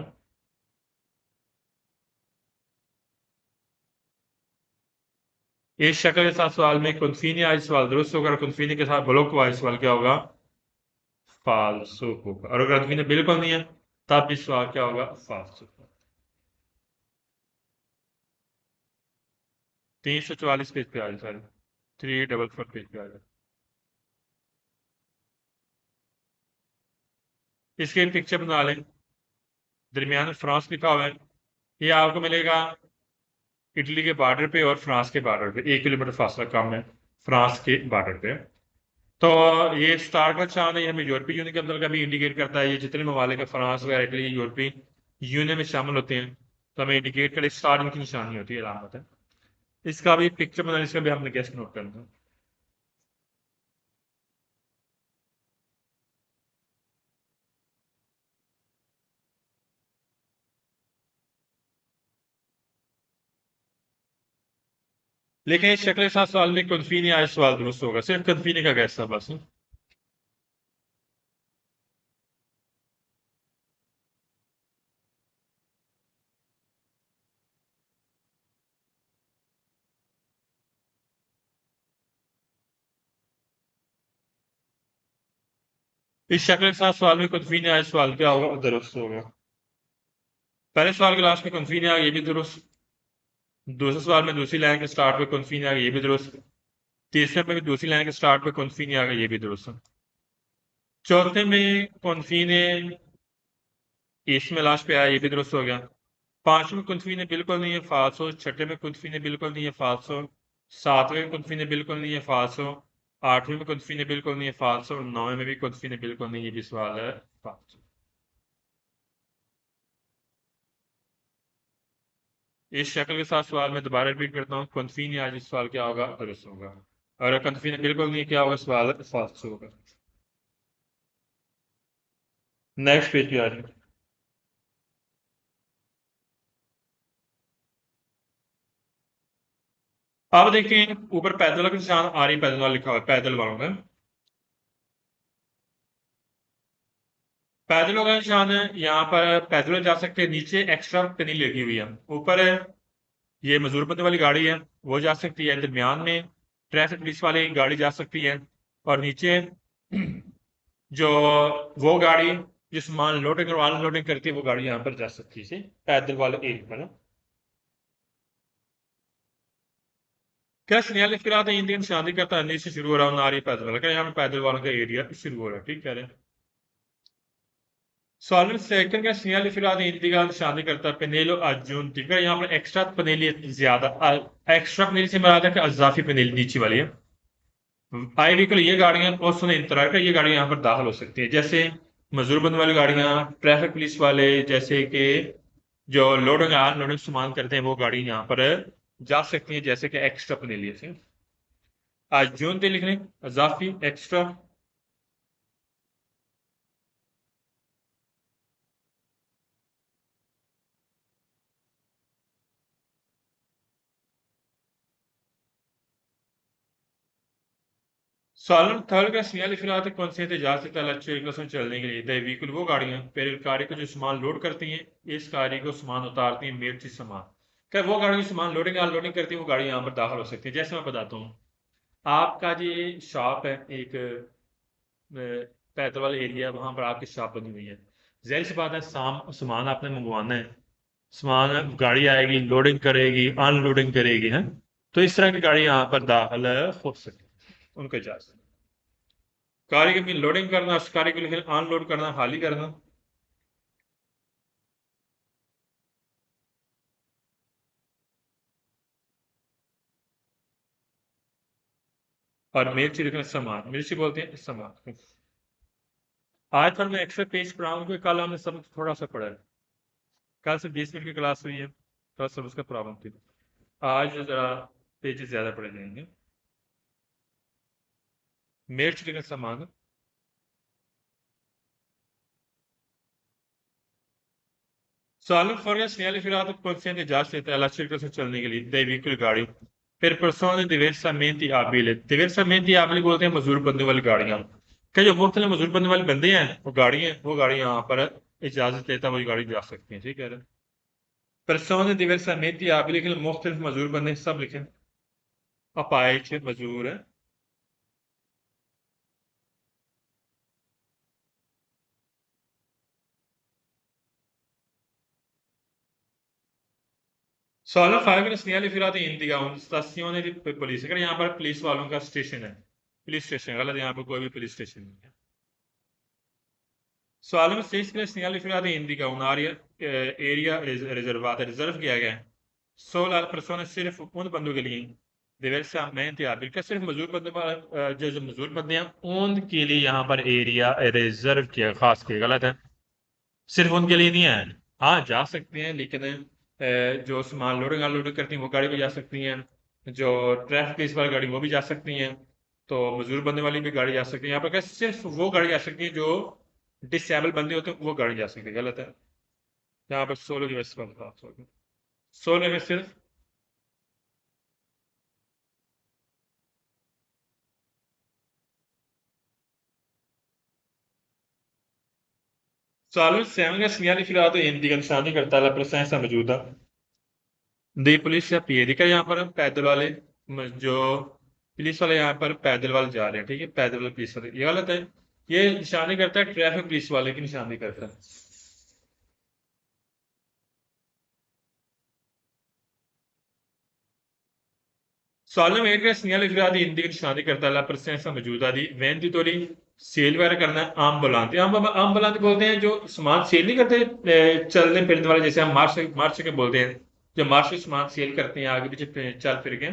इस शक्ल के साथ सवाल में कुल्फी ने आज सवाल दुरुस्त होगा, और कुल्फी के साथ ब्लॉक हुआ सवाल क्या होगा, फाल्सो होगा। और अगर कुल्फी ने बिल्कुल नहीं है तब भी सवाल क्या होगा, फाल्सो। 344 पेज पे आ जाए सारे, 344 पेज पे आ जाए। इसके पिक्चर बना लें। दरमियान में फ्रांस लिखा हुआ है, ये आपको मिलेगा इटली के बॉर्डर पे और फ्रांस के बॉर्डर पे, 1 किलोमीटर फासला कम है फ्रांस के बॉर्डर पे। तो ये स्टार का निशान है, ये हमें यूरोपीय यूनियन के अंदर का भी इंडिकेट करता है। ये जितने ममालिक है फ्रांस वगैरह इटली यूरोपीय यूनियन में शामिल होते हैं, तो हमें इंडिकेट करे, स्टार इनकी निशानी होती है, अलामत है। इसका भी पिक्चर बनाने, इसका भी हमने गेस्ट नोट करना है। लेकिन इस शक्ल के साथ सवाल में कन्फीनी आए सवाल दुरुस्त होगा, सिर्फ कन्फीनी का गैस था बस। इस शक्ल के साथ सवाल में कन्फीनी आए सवाल क्या होगा, दुरुस्त होगा। पहले सवाल के लास्ट में कन्फीनी आ गया, ये भी दुरुस्त। दूसरे सवाल में दूसरी लाइन के स्टार्ट पे कन्फीनी आ गया, ये भी दुरुस्त। तीसरे में भी दूसरी लाइन के स्टार्ट पे कॉन्फी नहीं आ गया, ये भी दुरुस्त है। चौथे में कॉन्फी ने इसमें लास्ट पे आया, ये भी दुरुस्त हो गया। पांचवें में कुल्फी ने बिल्कुल नहीं है, फाल्सो। छठे में कुल्फी ने बिल्कुल नहीं है, फाल्सो। सातवें में कुल्फी ने बिल्कुल नहीं है, फाल्सो। आठवें में कुल्फी ने बिल्कुल नहीं है, फाल्सो। और नौवें में भी कुल्फी ने बिल्कुल नहीं है, ये भी सवाल है, फाल्सो। इस शक्ल के साथ सवाल में दोबारा रिपीट करता हूँ, कुल्फी ने आज इस सवाल क्या होगा, दुरुस्त होगा। और कंफ्यूजन बिल्कुल नहीं, क्या होगा सवाल फास्ट होगा। नेक्स्ट पेज पे आ जाए। आप देखें ऊपर पैदल का निशान आ रही, पैदल वाला लिखा हुआ है, पैदल वालों का। पैदलों का निशान है, यहाँ पर पैदल जा सकते हैं, नीचे एक्स्ट्रा पेनी लगी हुई है। ऊपर ये मजदूर बंदे वाली गाड़ी है, वो जा सकती है। दरमियान में ट्रैफिक पुलिस वाली गाड़ी जा सकती है। और नीचे जो वो गाड़ी जो सामान लोडिंग और अनलोडिंग करती है, वो गाड़ी यहाँ पर जा सकती है पैदल वाले एरिया पर ना। क्या सिग्नल फिर आते इंडियन शादी करता है, से शुरू हो रहा हूँ नारी पैदल वाला, क्या यहाँ पे पैदल वालों का एरिया शुरू हो रहा है, ठीक कह रहे हैं। सॉल्वेंट सेकंड का सिग्नल फिर आते इंडियन शादी करता है पेनेलो अर्जुन, ठीक है। यहाँ पर एक्स्ट्रा पनेली ज्यादा, एक्स्ट्रा पनेली से मराद है कि अजाफी पनेली नीचे वाली है। आई व्हीकल ये गाड़ियां और सुन इंतजार का ये गाड़ियां यहाँ पर दाखिल हो सकती है, जैसे मजदूर बंद वाली गाड़ियां, ट्रैफिक पुलिस वाले, जैसे कि जो लोडिंग अनलोडिंग सामान करते हैं, वो गाड़ी यहाँ पर जा सकती है, जैसे कि एक्स्ट्रा पनेली से। आज जून थे लिखने अजाफी एक्स्ट्रा। सालन थर्ड का सिग्नल फिलहाल कौन से एहतजाज से तलच्चो एक लसन चलने के लिए द व्हीकल वो गाड़ियां फिर कारी को जो सामान लोड करती हैं, इस कारी को सामान उतारती हैं, मेरठी सामान। क्या वो गाड़ी जो सामान लोडिंग अनलोडिंग करती है, वो गाड़ी यहाँ पर दाखिल हो सकती है। जैसे मैं बताता हूँ, आपका जो शॉप है एक पैदल वाला एरिया, वहां पर आपकी शॉप बनी हुई है। जाहिर सी बात है सामान आपने मंगवाना है, सामान गाड़ी आएगी, लोडिंग करेगी, अनलोडिंग करेगी है। तो इस तरह की गाड़ी यहाँ पर दाखिल हो सकती है, उनको इजाजत। गाड़ी की लोडिंग करना, उस गाड़ी को लेकर अनलोड करना, खाली करना। और मिर्ची रखना सामान, मिर्ची बोलते हैं सामान। आज पर मैं एक्स्ट्रा पेज पढ़ाऊंगा क्योंकि कल हमने सब थोड़ा सा पढ़ा है। कल से 20 मिनट की क्लास हुई है, थोड़ा सा उसका प्रॉब्लम थी। आज जरा पेजेस ज्यादा पढ़े जाएंगे। मिर्च रखना सामान। Sağlık fuori segnali filato consente già alla circolazione चलने के लिए dei veicoli गाड़ी per persone diversamente abili। diversamente abili बोलते हैं मजदूर बंदे वाली गाड़ियां। क्या जो मुख्तलिफ मजदूर बंदे वाले बंदे हैं, वो गाड़ी यहाँ पर इजाजत लेता वही गाड़ी जा सकती है, ठीक है। persone diversamente abili के लिए मुख्तलिफ मजदूर बंदे सब लिखे, अपाइज मजदूर है। Solo fare che segnali filati indica una stazione di polizia, अगर यहाँ पर पुलिस वालों का स्टेशन है, पुलिस स्टेशन गलत, यहाँ पर कोई भी पुलिस स्टेशन नहीं है। सवालों में स्टेज के लिए सिग्नल फिलहाल इंडिका un एरिया रिजर्वात रिजर्व किया गया है। 16 सिर्फ उन बंदों के लिए diversamente abili, क्या सिर्फ मजदूर बंदे जो मजदूर बंदे हैं उनके लिए यहाँ पर एरिया रिजर्व किया, खास किया, गलत है। सिर्फ उनके लिए नहीं है, हाँ जा सकते हैं, लेकिन जो सामान लोडिंग अनलोडिंग करती हैं वो गाड़ी भी जा सकती हैं, जो ट्रैफिक पुलिस वाली गाड़ी वो भी जा सकती हैं, तो मजदूर बंदे वाली भी गाड़ी जा सकती है। यहाँ पर क्या सिर्फ वो गाड़ी जा सकती है जो डिसेबल बंदे होते हैं, वो गाड़ी जा सकती है, गलत है। यहाँ पर 16 की वजह से 16 में सिर्फ Sağlık sevmeye segnali filato indica निशानी करता है la presenza मौजूदा दी पुलिस या पीएडी का। यहाँ पर हम पैदल वाले जो पुलिस वाले यहाँ पर पैदल वाले जा रहे हैं, ठीक है, पैदल वाले पुलिस वाले, ये गलत है। ये निशानी करता है ट्रैफिक पुलिस वाले की निशानी करता है। सवाल में एक segnale filati indica निशानी करता है la presenza मौजूदा दी venditori सेल वगैरह करना है। आम बुलाते आम बुलाते बोलते हैं जो सामान सेल नहीं करते, चलने फिरने वाले, जैसे हम मार्च के बोलते हैं, जो मार्च से सामान सेल करते हैं आगे पीछे चल फिर के,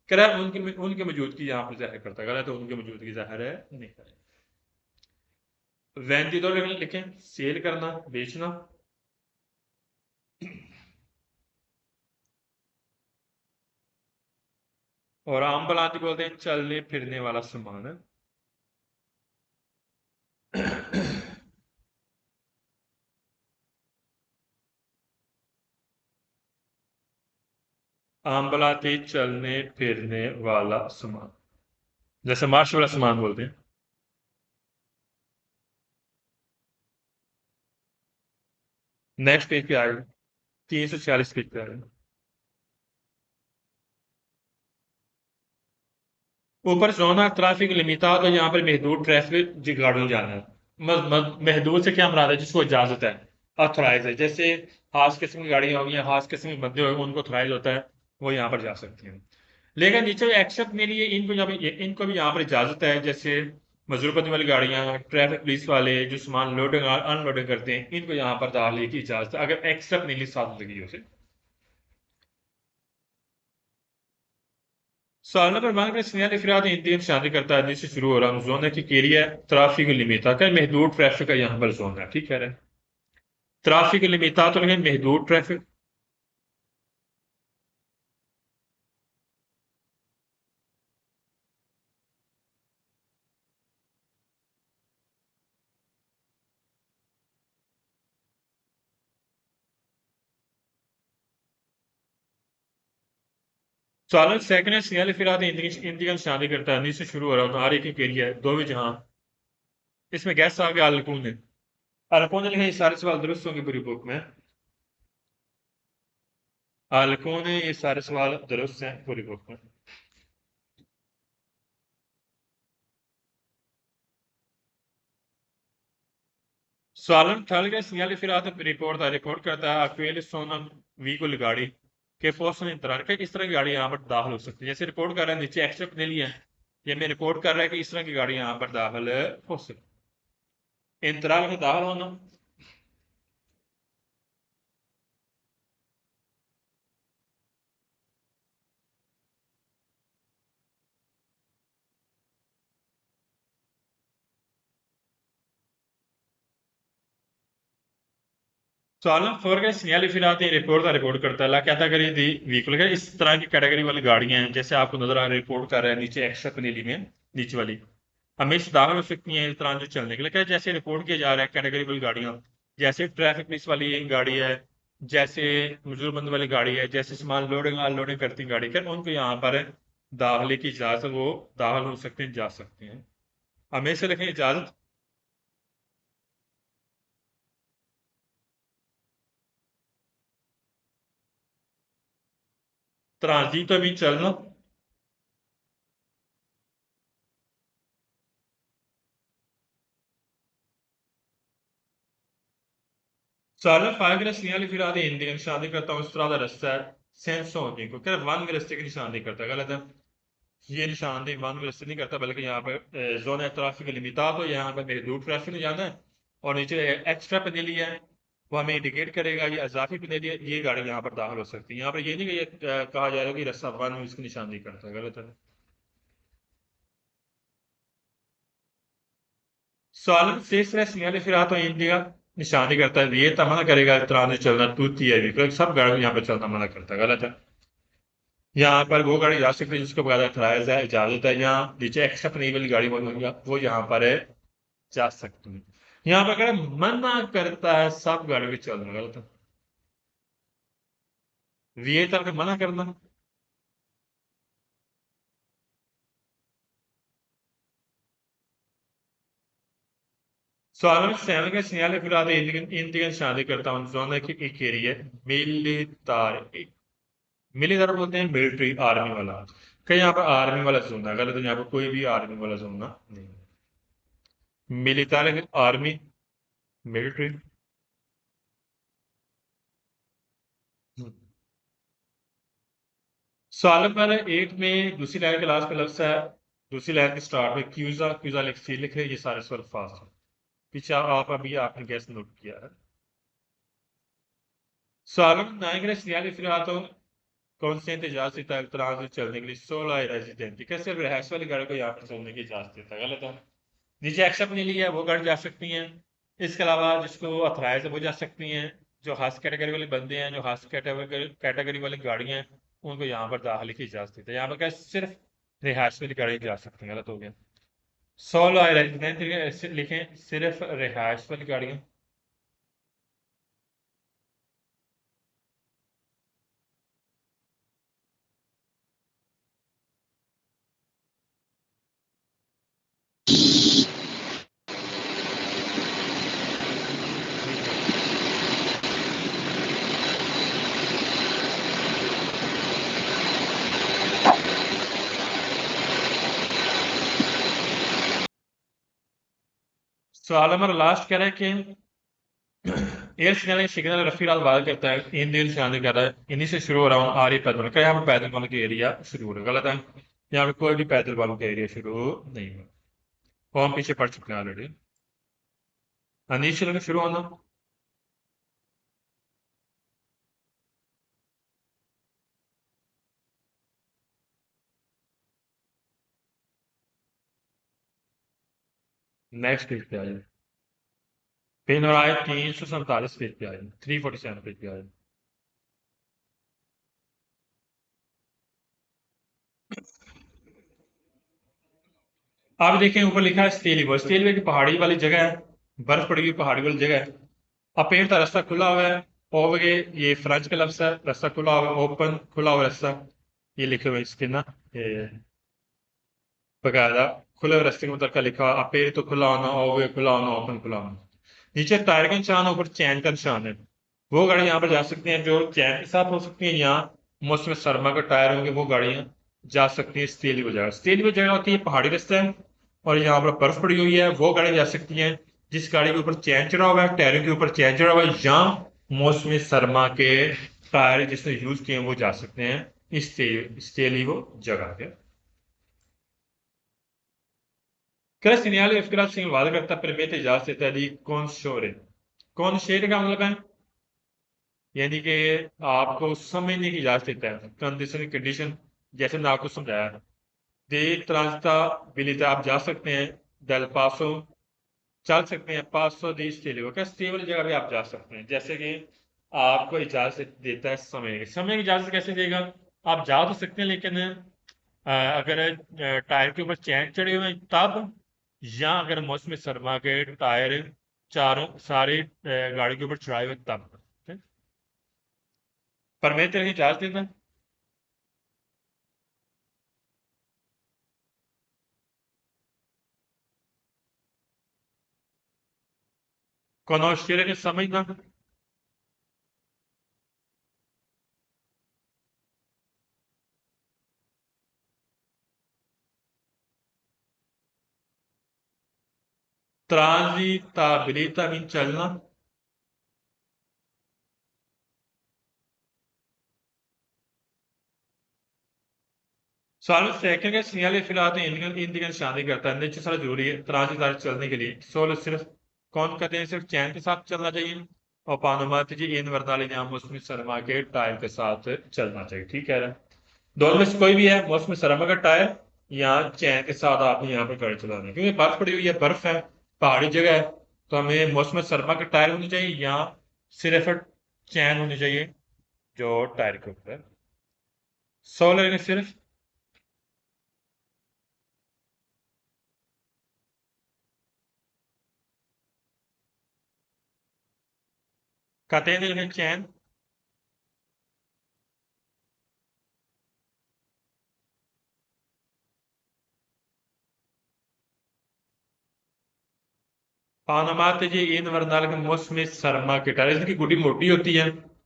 कह रहा है उनकी उनकी मौजूदगी यहाँ पर जाहिर करता है, गलत है, उनकी मौजूदगी जाहिर है नहीं करे। वेंडिटोर लिखें सेल करना, बेचना। और आम्बुलांस बोलते हैं चलने फिरने वाला सामान। आम्बलाती चलने फिरने वाला सामान, जैसे मार्श वाला सामान बोलते हैं। नेक्स्ट पेज पे आ गए, 346 पेज पे आ गए। ऊपर सोना ट्रैफिक लिमिटाto, यहाँ पर महदूद ट्रैफिक गाड़ियों जाना है। महदूद से क्या मुराद है? जिसको इजाजत है, ऑथोराइज है। जैसे खास किस्म की गाड़ियां होगी, खास किस्म के बंदे होंगे, उनको ऑथोराइज होता है, वो यहाँ पर जा सकती हैं। लेकिन नीचे एक्सेप्ट के लिए इनको भी यहाँ पर इजाजत है। जैसे मजदूर करने वाली गाड़ियां, ट्रैफिक पुलिस वाले जो सामान लोडिंग और अनलोडिंग करते हैं, इनको यहाँ पर दाखिले की इजाजत है, अगर एक्सेप्ट नहीं साथ लगी उसे। सालाना पैमाने पर segnali firati इंतजाम शादी करता है जिससे शुरू हो रहा हूँ जोन है कि एरिया ट्रैफिक लिमिटा का महदूद ट्रैफिक का यहाँ पर जोन है। ठीक है, ट्रैफिक लिमिटा तो लेकिन महदूद ट्रैफिक। सालन सेकंड है segnali firati इंतजाम शादी करता है जिससे शुरू हो रहा हूँ हर एक एरिया दो भी जहाँ। इसमें गैस आ गया अल्कून ने लिखा ये सारे सवाल दुरुस्त होंगे पूरी बुक में। अल्कून ने ये सारे सवाल दुरुस्त हैं पूरी बुक में। सालन थल के segnali firati रिपोर्ट करता है aquele sono veicoli गाड़ी के पोस्टन इंतजार के इस तरह की गाड़ी यहाँ पर दाखिल हो सकती है। जैसे रिपोर्ट कर रहा है नीचे एक्स्ट्रा ने लिया है, ये मैं रिपोर्ट कर रहा है कि इस तरह की गाड़ी यहाँ पर दाखिल हो सकती है। इंतराल में दाखिल होना। सालन फोर के segnali firati रिपोर्ट करता है ला कैटेगरी दी व्हीकल है। इस तरह की कैटेगरी वाली गाड़ियां हैं जैसे आपको नजर आ रहा है, रिपोर्ट कर रहा है नीचे एक्स्ट्रा पनेली में नीचे वाली हमेशा दाखिल हो सकती हैं इस तरह जो चलने के लिए। क्या जैसे रिपोर्ट किया जा रहा है कैटेगरी वाली गाड़ियां, जैसे ट्रैफिक पुलिस वाली गाड़ी है, जैसे मजदूरबंद वाली गाड़ी है, जैसे सामान लोडिंग अनलोडिंग करती गाड़ी है, उनको यहाँ पर दाखिले की इजाजत, वो दाखिल हो सकते हैं, जा सकते हैं। हमेशा लिखें इजाजत। ट्रांजिट भी चलना। Sağlık फाइव फिराद हिंदी का निशानी करता हूँ strada resta senso होने को क्या वन व्यवस्था की निशानी करता है, गलत है। ये निशानी वन व्यवस्था नहीं करता, बल्कि यहाँ पर जोन है ट्रैफिक लिमिटा, तो यहाँ पर मेरे दूर ट्रैफिक में जाना है और नीचे एक्स्ट्रा पेनल्टी है वो हमें इंडिकेट करेगा, ये अजाफी पेनल्टी है, ये गाड़ी यहाँ पर दाखिल हो सकती है। यहाँ पर ये नहीं कि ये कहा जाएगा कि रास्ता वन इसकी निशानी करता है, गलत है। Sağlık sesle sinyali फिर इंडिया निशानी करता है, ये तो मना करेगा इस तरह से चलना तूती है भी सब गाड़ी यहाँ पर चलना मना करता है, गलत है। यहाँ पर वो गाड़ी जा सकती है जिसको बगैर अथराइज है, इजाजत है। यहाँ नीचे एक्स्ट्रा पनी वाली गाड़ी वो यहाँ पर है, जा सकती है। यहाँ पर अगर मना करता है सब गाड़ी भी चलना, गलत है। ये तरह मना करना। Solamente segnale filato indica शादी करता हूँ जोन है कि एक एरिया मिलिटारी, मिलिटारी बोलते हैं मिलिट्री आर्मी वाला। कहीं यहाँ पर आर्मी वाला जोन है, गलत है। यहाँ पर कोई भी आर्मी वाला जोन ना नहीं, मिलिटारी आर्मी मिलिट्री। साल पर एक में दूसरी लाइन के लास्ट पे लफ्ज है, दूसरी लाइन के स्टार्ट में क्यूजा क्यूजा लिख रहे, ये सारे स्वर फास्ट है। पीछे आप अभी आपने गैस नोट किया है। सालम नायक segnali filato consente इजाजत देता है ट्रांजिट चलने के लिए 16 रेजिडेंट का सिर्फ रहायश वाली गाड़ी को यहाँ पर चलने की इजाजत देता है, गलत है। नीचे एक्सेप्ट नहीं लिया वो गाड़ी जा सकती हैं। इसके अलावा जिसको अथराइज है वो जा सकती हैं। जो खास कैटेगरी वाले बंदे हैं, जो खास कैटेगरी वाली गाड़ियां हैं, उनको यहाँ पर दाखिले की इजाज़त देता है। यहाँ पर क्या सिर्फ रिहायश वाली गाड़ियाँ जा सकती हैं, गलत हो गया। सोलो रेजिडेंट लिखें, सिर्फ रिहायश वाली गाड़ियाँ। ठीक है। सवाल नंबर लास्ट कह रहा है कि एयर सिग्नल सिग्नल रफी वाल करता है इन दिन से कर रहा है, इन्हीं से शुरू हो रहा हूँ आरी पैदल का, यहाँ पर पैदल वालों की एरिया शुरू हो रहा है, गलत है। यहाँ पे कोई भी पैदल वालों का एरिया शुरू नहीं हुआ, वो हम पीछे पढ़ चुके हैं ऑलरेडी। अनिश्चित में शुरू होना। नेक्स्ट पेज पे आ जाए, पेज नंबर आए 347 पेज पे आए, 347 पेज पे आए। आप देखें ऊपर लिखा है स्टेलीबो, स्टेलीबो की पहाड़ी वाली जगह है, बर्फ पड़ी हुई पहाड़ी वाली जगह है। अब पेड़ का रास्ता खुला हुआ है, और ये फ्रेंच का लफ्ज है, रास्ता खुला हुआ है, ओपन खुला हुआ रास्ता, ये लिखे हुए इसके ना, ये बकायदा खुले हुए रास्ते के मतलब का लिखा हुआ, अब पेड़ तो खुला होना, और खुला होना, ओपन खुला होना। नीचे टायर का निशान है, ऊपर चैन का निशान है। वो गाड़ी यहाँ पर जा सकती हैं जो चैन के साथ हो सकती हैं, यहाँ मौसम सरमा का टायर होंगे, वो गाड़ियाँ जा सकती हैं। स्टील की जगह, स्टील की जगह होती है पहाड़ी रास्ता है और यहाँ पर बर्फ पड़ी हुई है, वो गाड़ी जा सकती हैं जिस गाड़ी के ऊपर चैन चढ़ा हुआ है, टायरों के ऊपर चैन चढ़ा हुआ है, या मौसम सरमा के टायर जिसने यूज किए हैं वो जा सकते हैं इस स्टील वो जगह पे। Crea segnale F valga carta permette già से di consore। consore का मतलब है यानी कि आपको समझने की इजाजत देता है, कंडीशन कंडीशन, जैसे मैंने आपको समझाया। दे ट्रांसटाबिलिटी, आप जा सकते हैं, डेल पासो चल सकते हैं, पासो दी स्टेबल का स्टेबल जगह भी आप जा सकते हैं, जैसे कि आपको इजाजत देता है समय की इजाजत कैसे देगा। आप जा तो सकते हैं लेकिन अगर टायर के ऊपर चैन चढ़े हुए हैं तब, या अगर मौसम सरमा के टायर चारों सारे गाड़ी के ऊपर चढ़ाए हुए तब। ठीक? पर मैं तेरे इजाजत देता। conoscere che समझना। transitabilità मीन चलना। सवाल सेकंड का सिग्नल फिलहाल इंडियन शादी करता है, निश्चित सारा जरूरी है ट्रांजिट चलने के लिए। सोल सिर्फ कौन कहते हैं, सिर्फ चैन के साथ चलना चाहिए, और पानुमत जी इन वर्ताली नाम मौसमी सरमा के टायर के साथ चलना चाहिए। ठीक है, दोनों में से कोई भी है, मौसमी सरमा का टायर या चैन के साथ आपने यहाँ पर गाड़ी चलानी है, क्योंकि बर्फ पड़ी हुई है, बर्फ है, पहाड़ी जगह है, तो हमें मौसमी सरमा के टायर होने चाहिए या सिर्फ चैन होनी चाहिए जो टायर के ऊपर है। सोलर सिर्फ catene चैन। पानामात जी इन वर्नाल के मौसमी सरमा के टायर, इसकी गुडी मोटी होती है,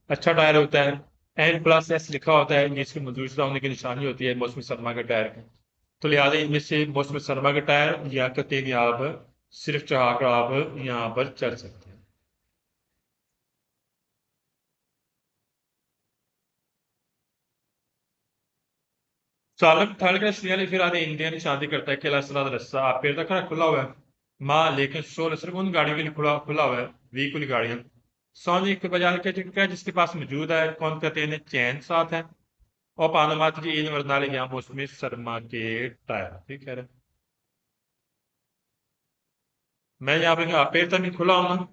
अच्छा टायर होता है, N+S लिखा होता है, जिसकी मौजूदा होने की निशानी होती है मौसमी सरमा के टायर की। तो लिहाजा इनमें से मौसमी सरमा के टायर या कहते हैं आप सिर्फ चढ़ाकर आप यहाँ पर चल सकते हैं। चालक थल का सिग्नल फिर आधे इंडियन शादी करता है कि अल्लाह रस्सा आप पेड़ तक खुला हुआ है माँ, लेकिन शोर सिर्फ उन गाड़ियों के लिए खुला खुला हुआ है, व्हीकल गाड़ियां सोने के बाजार के जिनका जिसके पास मौजूद है, कौन कहते हैं चैन साथ है, और पानामात जी इन वर्नाले यहाँ मौसमी सरमा के टायर। ठीक है, मैं यहाँ पे पेड़ तक नहीं खुला हूं ना।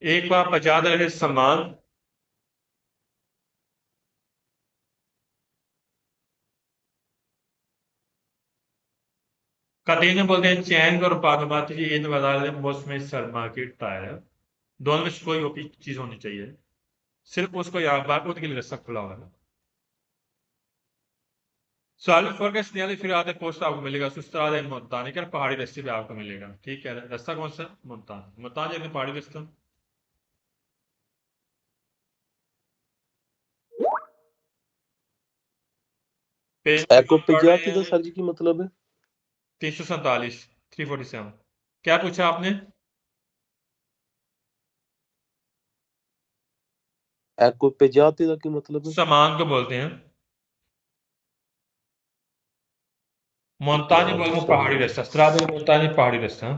एक बार बजाद रहे सामान, कतीने बोलते हैं चैन और पागमाती जी इन वाले मौसम सरमा की टायर, दोनों में से कोई भी चीज होनी चाहिए, सिर्फ उसको यहाँ बार उनके लिए रास्ता खुला हुआ है। साल फॉर का सिग्नल फिर आधे पोस्ट आपको मिलेगा, सुस्ताद है मुल्तान का पहाड़ी रास्ते पे आपको मिलेगा। ठीक है, रास्ता कौन सा? मुल्तान, मुल्तान जैसे पहाड़ी रास्ता। पेज एको नंबर पढ़ रहे 50 ਦਾ हैं सर जी की मतलब है? 347, 347। क्या पूछा आपने? एको 50 ਦਾ ਕੀ मतलब है? सामान को बोलते हैं, मुल्तानी बोलते हैं पहाड़ी रास्ता, सराद मुल्तानी पहाड़ी रास्ता।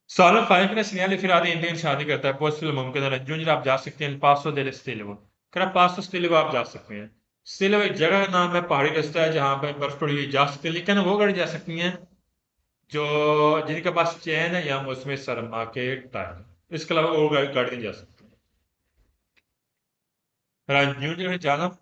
Sağlık faaliyetine sinyal ifade indiğin शादी करता है पॉसिबल मुमकिन है रंजून आप जा सकते हैं पास del Stilvo, कर पास Stilvo आप जा सकते हैं। Stilvo एक जगह का नाम है, पहाड़ी रास्ता है जहाँ पे बर्फ पड़ी हुई, जा सकते हैं, लेकिन वो गाड़ी जा सकती हैं जो जिनके पास चैन है या मौसम सरमा के टायर, इसके अलावा वो गाड़ी नहीं जा सकती। रंजून में जाना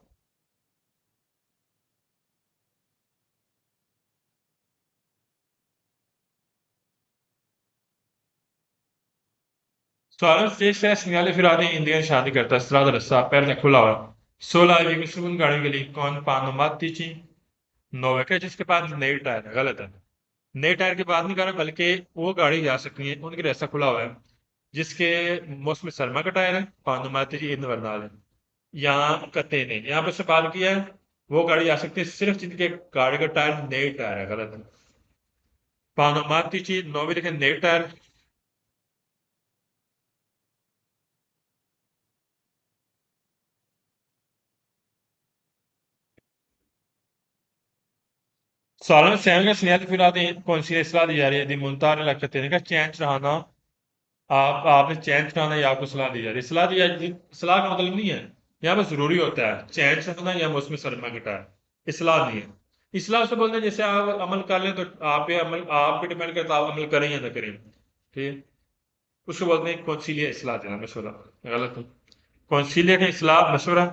Sağlık स्टेशन सिग्नल फिर आते इंडियन शादी करता है स्त्राद रस्ता पैर ने खुला हुआ 16 सुकून गाड़ी के लिए कौन पानुमाती ची नोवे जिसके पास नई टायर है, गलत है। नए टायर की बात नहीं कर रहा, बल्कि वो गाड़ी जा सकती है उनके रास्ता खुला हुआ है जिसके मौसम सरमा का टायर है, पानुमाती जी इन वरनाल है, यहाँ कते ने यहाँ पे सवाल किया है, वो गाड़ी जा सकती है सिर्फ जिनके गाड़ी का टायर नए टायर है, गलत है। पानुमाती जी नौवीं लिखे नए टायर। सालन सैन का स्नेह फिर आते कौन सी सलाह दी जा रही है दी मुल्तान इलाके का चैन चढ़ाना, आपने चैन चढ़ाना या आपको सलाह दी जा रही है, सलाह दी जा रही सलाह का मतलब नहीं है, यहाँ पर जरूरी होता है चैन चढ़ाना या मौसम सरमा की टायर, इस्लाह नहीं है। इस्लाह से बोलते हैं जैसे आप अमल कर लें तो आप पे अमल आप पे डिपेंड करता है आप अमल करें या ना करें। ठीक, उसको बोलते हैं कौंसिलिया इस्लाह देना, मशवरा, गलत है। कौंसिलिया का इस्लाह मशवरा।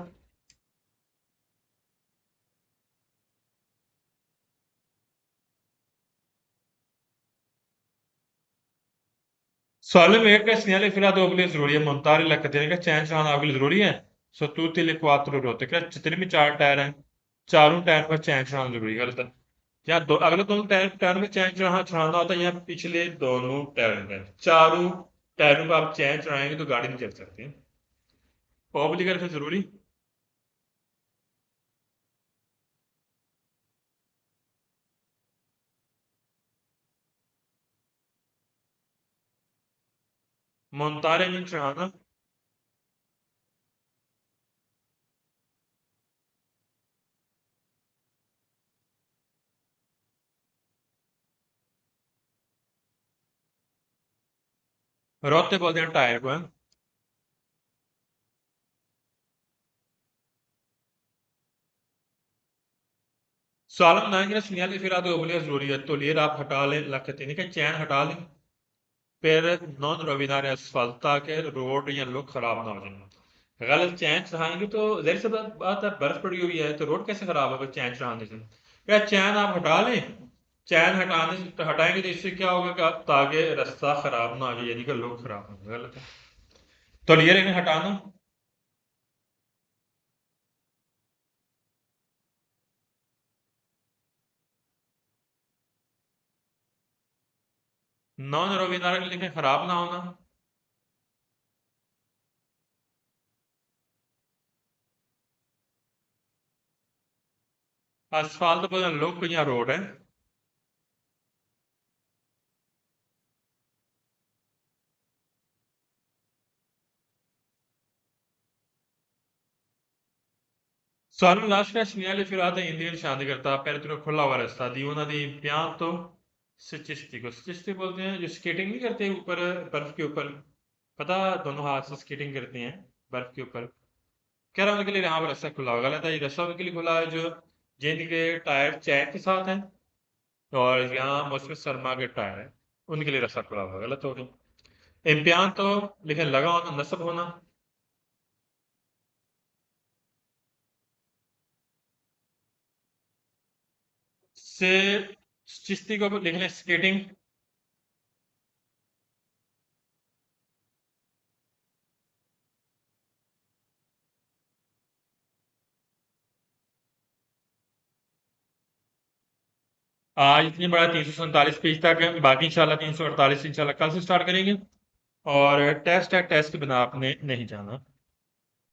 सवाल में एक का सिग्नल फिर आपके लिए जरूरी है मुमतार इलाका देने का चैन चलाना आपके लिए जरूरी है। सतूती लिखवात होते क्या जितने भी चार टायर हैं चारों टायर पर चैन चलाना जरूरी है, गलत है। या दो अगले दोनों टायर टायर में चैन चढ़ाना होता है, या पिछले दोनों टायर में, चारों टायरों पर आप चैन चढ़ाएंगे तो गाड़ी नहीं चल सकती। ऑब्लिगेशन है जरूरी। मुमतार में चढ़ाना रोते बोलते हैं टायर को है। सालम नाइन का सिग्नल फिर आते ओबलिया जरूरी है तो लेर आप हटा लें लखते नहीं चैन हटा लें, फिर नॉन रविदार असफल ताकि रोड या लोग खराब ना हो जाए। गलत चैन चढ़ाएंगे तो जहरी सी बात है, बर्फ पड़ी हुई है तो रोड कैसे खराब होगा चैन चढ़ाने से। या चैन आप हटा लें, चैन हटाने से हटाएंगे तो इससे क्या होगा कि ताकि रास्ता खराब ना हो जाए, यानी कि लोग खराब होंगे, गलत है। तो क्लियर है इन्हें हटाना। नॉन रविदार लिखे खराब ना होना। असफाल तो पता लोग को यहाँ रोड है। सानू लास्ट का सिग्नल फिर आते इंडियन शादी करता पहले तो खुला हुआ रास्ता दी उन्होंने बयान तो सचिश्ती को सचिश्ती बोलते हैं जो स्केटिंग नहीं करते ऊपर बर्फ के ऊपर, पता दोनों हाथ से स्केटिंग करते हैं बर्फ के ऊपर, कह रहा हूं उनके लिए यहाँ पर रास्ता खुला होगा, गलत है। ये रास्ता उनके लिए खुला है जो जिनके टायर चैन के साथ हैं और यहाँ मौसम सरमा के टायर है। उनके लिए रसा पड़ा हुआ, गलत हो गया। इम्तिहान तो लिखे लगा होना, नस्ब होना। से चिश्ती को लिख लें स्केटिंग। आज इतनी बड़ा 347 पेज तक है, बाकी इंशाल्लाह 348 इंशाल्लाह कल से स्टार्ट करेंगे। और टेस्ट है, टेस्ट के बिना आपने नहीं जाना।